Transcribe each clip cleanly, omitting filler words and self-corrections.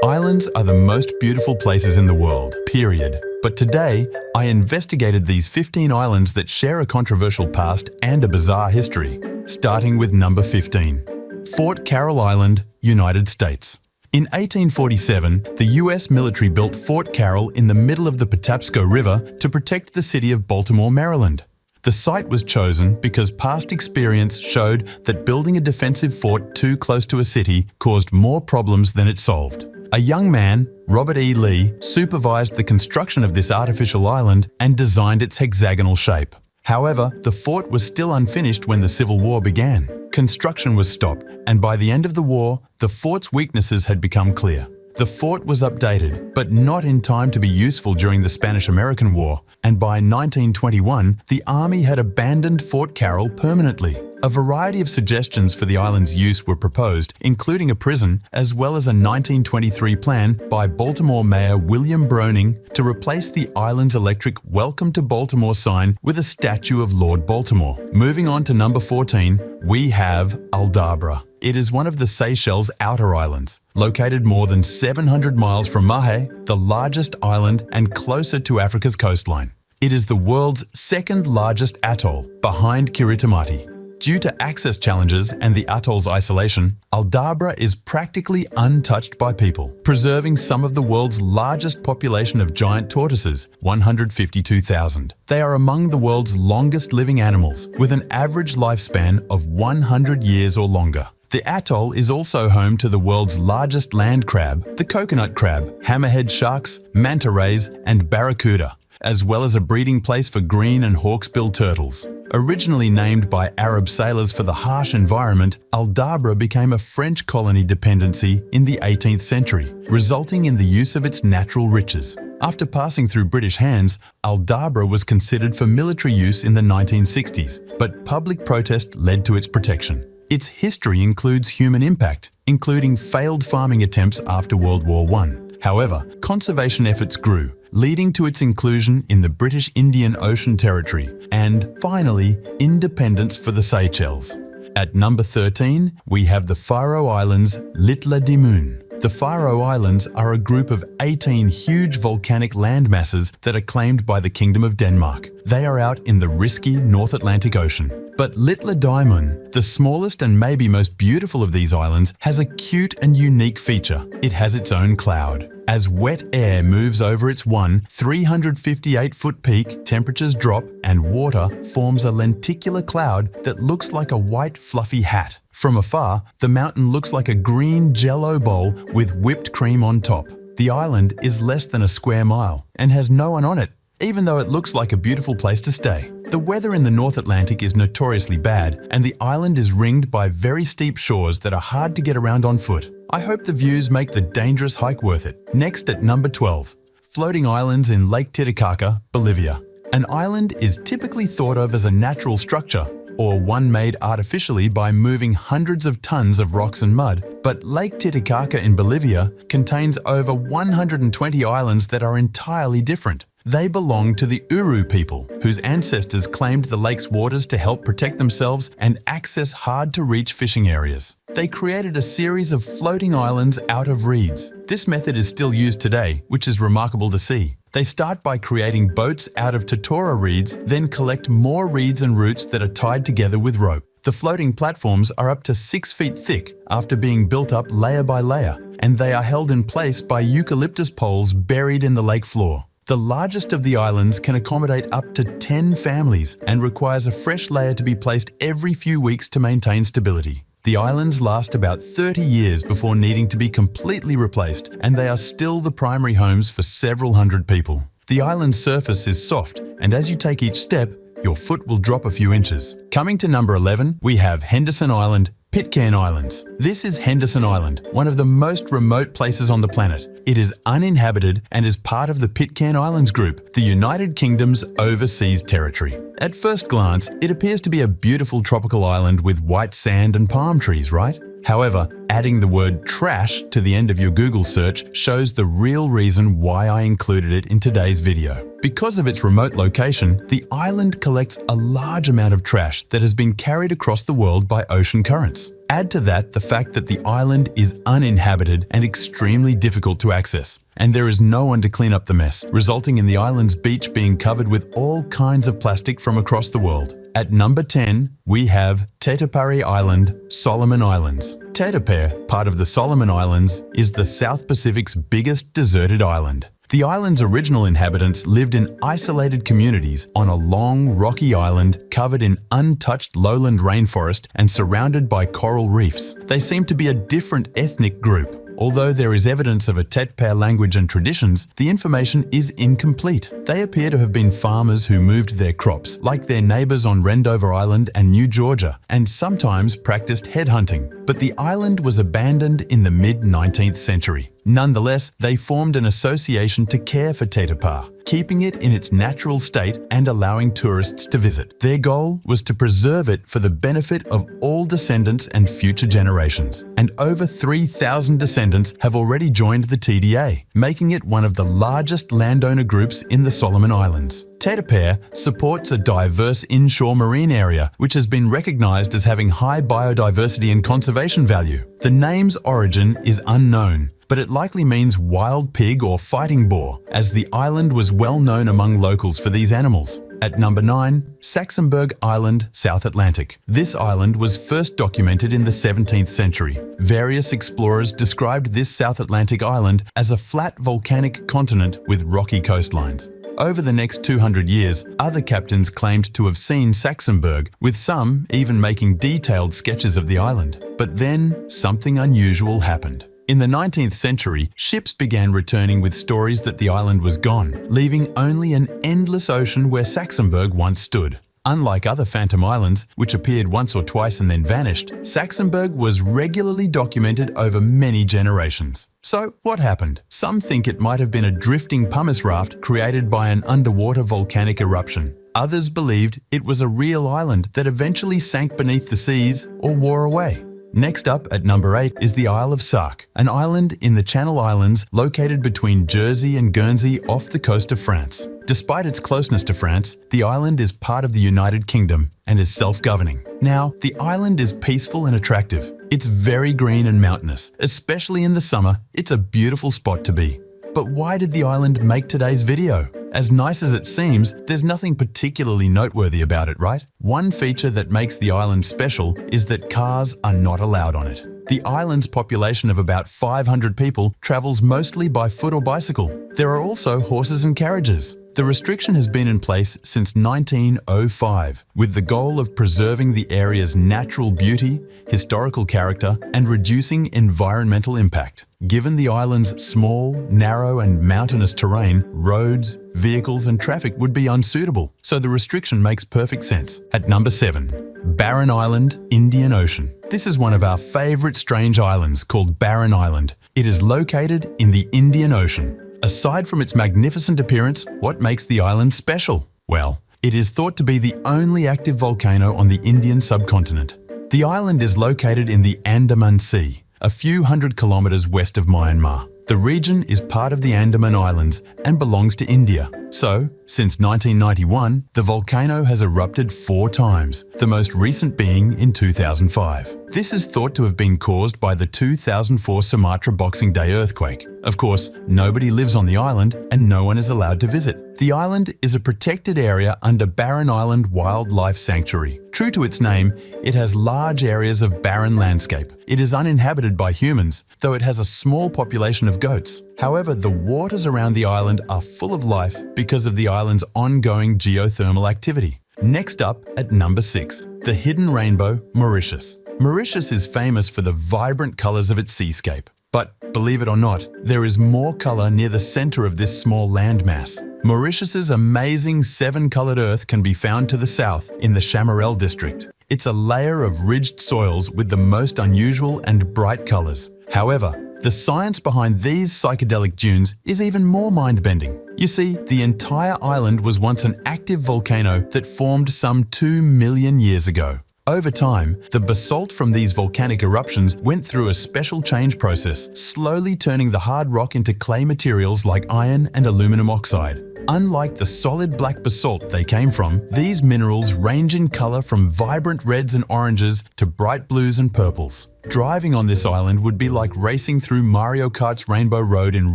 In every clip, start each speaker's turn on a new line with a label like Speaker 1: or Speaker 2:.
Speaker 1: Islands are the most beautiful places in the world, period. But today, I investigated these 15 islands that share a controversial past and a bizarre history, starting with number 15. Fort Carroll Island, United States. In 1847, the US military built Fort Carroll in the middle of the Patapsco River to protect the city of Baltimore, Maryland. The site was chosen because past experience showed that building a defensive fort too close to a city caused more problems than it solved. A young man, Robert E. Lee, supervised the construction of this artificial island and designed its hexagonal shape. However, the fort was still unfinished when the Civil War began. Construction was stopped, and by the end of the war, the fort's weaknesses had become clear. The fort was updated, but not in time to be useful during the Spanish-American War, and by 1921, the Army had abandoned Fort Carroll permanently. A variety of suggestions for the island's use were proposed, including a prison, as well as a 1923 plan by Baltimore Mayor William Browning to replace the island's electric Welcome to Baltimore sign with a statue of Lord Baltimore. Moving on to number 14, we have Aldabra. It is one of the Seychelles' outer islands, located more than 700 miles from Mahe, the largest island and closer to Africa's coastline. It is the world's second largest atoll, behind Kiritimati. Due to access challenges and the atoll's isolation, Aldabra is practically untouched by people, preserving some of the world's largest population of giant tortoises, 152,000. They are among the world's longest living animals, with an average lifespan of 100 years or longer. The atoll is also home to the world's largest land crab, the coconut crab, hammerhead sharks, manta rays, and barracuda, as well as a breeding place for green and hawksbill turtles. Originally named by Arab sailors for the harsh environment, Aldabra became a French colony dependency in the 18th century, resulting in the use of its natural riches. After passing through British hands, Aldabra was considered for military use in the 1960s, but public protest led to its protection. Its history includes human impact, including failed farming attempts after World War I. However, conservation efforts grew, leading to its inclusion in the British Indian Ocean Territory, and, finally, independence for the Seychelles. At number 13, we have the Faroe Islands, Lilla de Moon. The Faroe Islands are a group of 18 huge volcanic landmasses that are claimed by the Kingdom of Denmark. They are out in the risky North Atlantic Ocean. But Lilla de Moon, the smallest and maybe most beautiful of these islands, has a cute and unique feature. It has its own cloud. As wet air moves over its 358-foot peak, temperatures drop and water forms a lenticular cloud that looks like a white fluffy hat. From afar, the mountain looks like a green jello bowl with whipped cream on top. The island is less than a square mile and has no one on it, even though it looks like a beautiful place to stay. The weather in the North Atlantic is notoriously bad, and the island is ringed by very steep shores that are hard to get around on foot. I hope the views make the dangerous hike worth it. Next at number 12, floating islands in Lake Titicaca, Bolivia. An island is typically thought of as a natural structure, or one made artificially by moving hundreds of tons of rocks and mud, but Lake Titicaca in Bolivia contains over 120 islands that are entirely different. They belong to the Uru people, whose ancestors claimed the lake's waters to help protect themselves and access hard-to-reach fishing areas. They created a series of floating islands out of reeds. This method is still used today, which is remarkable to see. They start by creating boats out of totora reeds, then collect more reeds and roots that are tied together with rope. The floating platforms are up to 6 feet thick after being built up layer by layer, and they are held in place by eucalyptus poles buried in the lake floor. The largest of the islands can accommodate up to 10 families and requires a fresh layer to be placed every few weeks to maintain stability. The islands last about 30 years before needing to be completely replaced, and they are still the primary homes for several hundred people. The island's surface is soft, and as you take each step, your foot will drop a few inches. Coming to number 11, we have Henderson Island, Pitcairn Islands. This is Henderson Island, one of the most remote places on the planet. It is uninhabited and is part of the Pitcairn Islands Group, the United Kingdom's overseas territory. At first glance, it appears to be a beautiful tropical island with white sand and palm trees, right? However, adding the word trash to the end of your Google search shows the real reason why I included it in today's video. Because of its remote location, the island collects a large amount of trash that has been carried across the world by ocean currents. Add to that the fact that the island is uninhabited and extremely difficult to access, and there is no one to clean up the mess, resulting in the island's beach being covered with all kinds of plastic from across the world. At number 10, we have Tetapari Island, Solomon Islands. Tetapare, part of the Solomon Islands, is the South Pacific's biggest deserted island. The island's original inhabitants lived in isolated communities on a long, rocky island covered in untouched lowland rainforest and surrounded by coral reefs. They seem to be a different ethnic group. Although there is evidence of a Tetapare language and traditions, the information is incomplete. They appear to have been farmers who moved their crops, like their neighbours on Wendover Island and New Georgia, and sometimes practiced headhunting. But the island was abandoned in the mid-19th century. Nonetheless, they formed an association to care for Tetapare, keeping it in its natural state and allowing tourists to visit. Their goal was to preserve it for the benefit of all descendants and future generations. And over 3,000 descendants have already joined the TDA, making it one of the largest landowner groups in the Solomon Islands. Tetapare supports a diverse inshore marine area, which has been recognised as having high biodiversity and conservation value. The name's origin is unknown, but it likely means wild pig or fighting boar, as the island was well known among locals for these animals. At number 9, Saxemberg Island, South Atlantic. This island was first documented in the 17th century. Various explorers described this South Atlantic island as a flat volcanic continent with rocky coastlines. Over the next 200 years, other captains claimed to have seen Saxemberg, with some even making detailed sketches of the island. But then, something unusual happened. In the 19th century, ships began returning with stories that the island was gone, leaving only an endless ocean where Saxemberg once stood. Unlike other phantom islands, which appeared once or twice and then vanished, Saxemberg was regularly documented over many generations. So, what happened? Some think it might have been a drifting pumice raft created by an underwater volcanic eruption. Others believed it was a real island that eventually sank beneath the seas or wore away. Next up at number 8 is the Isle of Sark, an island in the Channel Islands located between Jersey and Guernsey off the coast of France. Despite its closeness to France, the island is part of the United Kingdom and is self-governing. Now, the island is peaceful and attractive. It's very green and mountainous. Especially in the summer, it's a beautiful spot to be. But why did the island make today's video? As nice as it seems, there's nothing particularly noteworthy about it, right? One feature that makes the island special is that cars are not allowed on it. The island's population of about 500 people travels mostly by foot or bicycle. There are also horses and carriages. The restriction has been in place since 1905, with the goal of preserving the area's natural beauty, historical character, and reducing environmental impact. Given the island's small, narrow, and mountainous terrain, roads, vehicles, and traffic would be unsuitable, so the restriction makes perfect sense. At number 7, Barren Island, Indian Ocean. This is one of our favourite strange islands called Barren Island. It is located in the Indian Ocean. Aside from its magnificent appearance, what makes the island special? Well, it is thought to be the only active volcano on the Indian subcontinent. The island is located in the Andaman Sea, a few hundred kilometres west of Myanmar. The region is part of the Andaman Islands and belongs to India. So, since 1991, the volcano has erupted 4 times, the most recent being in 2005. This is thought to have been caused by the 2004 Sumatra Boxing Day earthquake. Of course, nobody lives on the island and no one is allowed to visit. The island is a protected area under Barren Island Wildlife Sanctuary. True to its name, it has large areas of barren landscape. It is uninhabited by humans, though it has a small population of goats. However, the waters around the island are full of life because of the island's ongoing geothermal activity. Next up at number 6, the hidden rainbow, Mauritius. Mauritius is famous for the vibrant colours of its seascape. But believe it or not, there is more colour near the centre of this small landmass. Mauritius's amazing 7-coloured earth can be found to the south in the Chamarel district. It's a layer of ridged soils with the most unusual and bright colours. However, the science behind these psychedelic dunes is even more mind-bending. You see, the entire island was once an active volcano that formed some 2 million years ago. Over time, the basalt from these volcanic eruptions went through a special change process, slowly turning the hard rock into clay materials like iron and aluminum oxide. Unlike the solid black basalt they came from, these minerals range in color from vibrant reds and oranges to bright blues and purples. Driving on this island would be like racing through Mario Kart's Rainbow Road in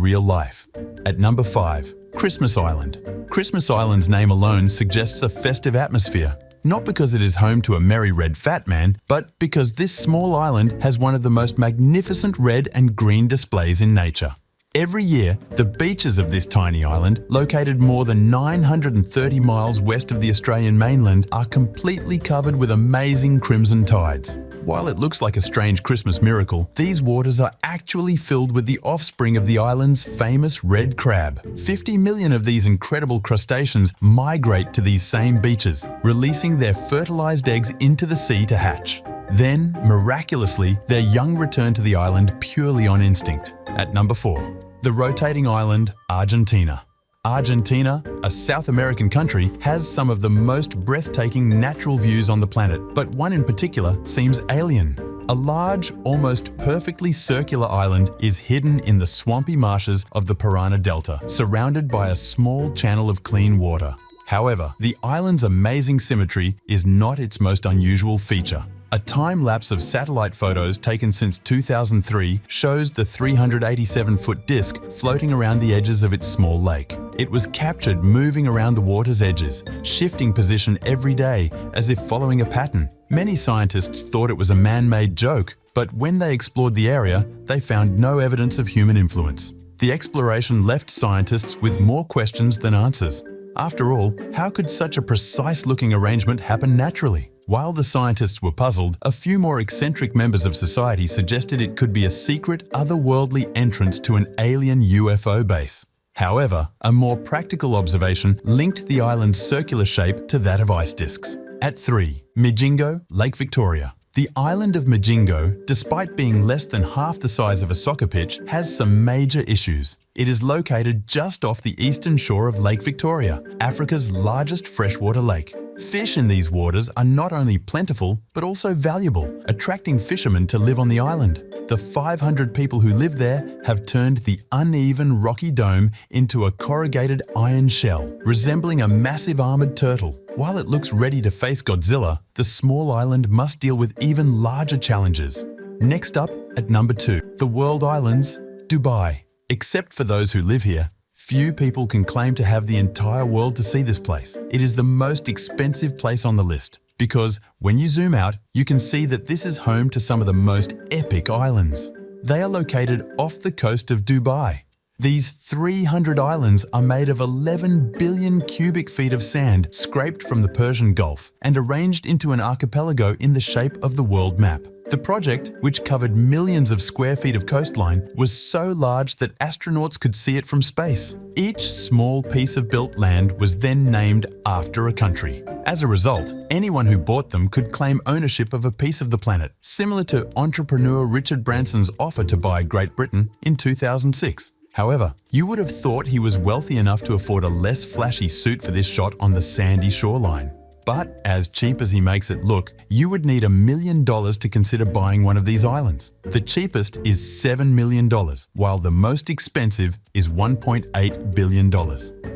Speaker 1: real life. At number 5, Christmas Island. Christmas Island's name alone suggests a festive atmosphere. Not because it is home to a merry red fat man, but because this small island has one of the most magnificent red and green displays in nature. Every year, the beaches of this tiny island, located more than 930 miles west of the Australian mainland, are completely covered with amazing crimson tides. While it looks like a strange Christmas miracle, these waters are actually filled with the offspring of the island's famous red crab. 50 million of these incredible crustaceans migrate to these same beaches, releasing their fertilized eggs into the sea to hatch. Then, miraculously, their young return to the island purely on instinct. At number 4, the rotating island, Argentina. Argentina, a South American country, has some of the most breathtaking natural views on the planet, but one in particular seems alien. A large, almost perfectly circular island is hidden in the swampy marshes of the Parana Delta, surrounded by a small channel of clean water. However, the island's amazing symmetry is not its most unusual feature. A time-lapse of satellite photos taken since 2003 shows the 387-foot disc floating around the edges of its small lake. It was captured moving around the water's edges, shifting position every day as if following a pattern. Many scientists thought it was a man-made joke, but when they explored the area, they found no evidence of human influence. The exploration left scientists with more questions than answers. After all, how could such a precise-looking arrangement happen naturally? While the scientists were puzzled, a few more eccentric members of society suggested it could be a secret, otherworldly entrance to an alien UFO base. However, a more practical observation linked the island's circular shape to that of ice discs. At 3, Mijingo, Lake Victoria. The island of Mijingo, despite being less than half the size of a soccer pitch, has some major issues. It is located just off the eastern shore of Lake Victoria, Africa's largest freshwater lake. Fish in these waters are not only plentiful, but also valuable, attracting fishermen to live on the island. The 500 people who live there have turned the uneven rocky dome into a corrugated iron shell, resembling a massive armored turtle. While it looks ready to face Godzilla, the small island must deal with even larger challenges. Next up, at number 2, the world islands, Dubai. Except for those who live here, few people can claim to have the entire world to see this place. It is the most expensive place on the list because when you zoom out, you can see that this is home to some of the most epic islands. They are located off the coast of Dubai. These 300 islands are made of 11 billion cubic feet of sand scraped from the Persian Gulf and arranged into an archipelago in the shape of the world map. The project, which covered millions of square feet of coastline, was so large that astronauts could see it from space. Each small piece of built land was then named after a country. As a result, anyone who bought them could claim ownership of a piece of the planet, similar to entrepreneur Richard Branson's offer to buy Great Britain in 2006. However, you would have thought he was wealthy enough to afford a less flashy suit for this shot on the sandy shoreline. But as cheap as he makes it look, you would need $1 million to consider buying one of these islands. The cheapest is $7 million, while the most expensive is $1.8 billion.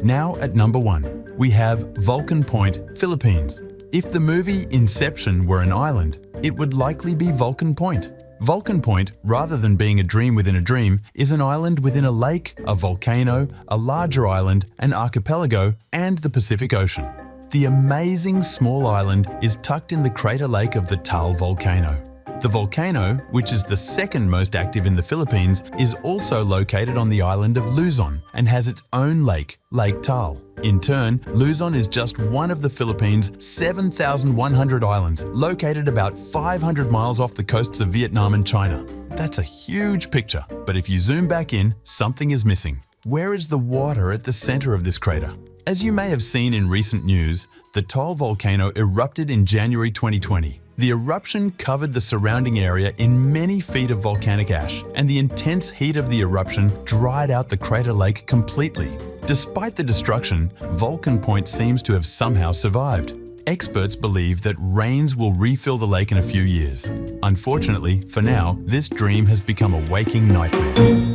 Speaker 1: Now at number 1, we have Vulcan Point, Philippines. If the movie Inception were an island, it would likely be Vulcan Point. Vulcan Point, rather than being a dream within a dream, is an island within a lake, a volcano, a larger island, an archipelago, and the Pacific Ocean. The amazing small island is tucked in the crater lake of the Taal volcano. The volcano, which is the second most active in the Philippines, is also located on the island of Luzon and has its own lake, Lake Taal. In turn, Luzon is just one of the Philippines' 7,100 islands, located about 500 miles off the coasts of Vietnam and China. That's a huge picture, but if you zoom back in, something is missing. Where is the water at the center of this crater? As you may have seen in recent news, the Taal volcano erupted in January 2020. The eruption covered the surrounding area in many feet of volcanic ash, and the intense heat of the eruption dried out the crater lake completely. Despite the destruction, Vulcan Point seems to have somehow survived. Experts believe that rains will refill the lake in a few years. Unfortunately, for now, this dream has become a waking nightmare.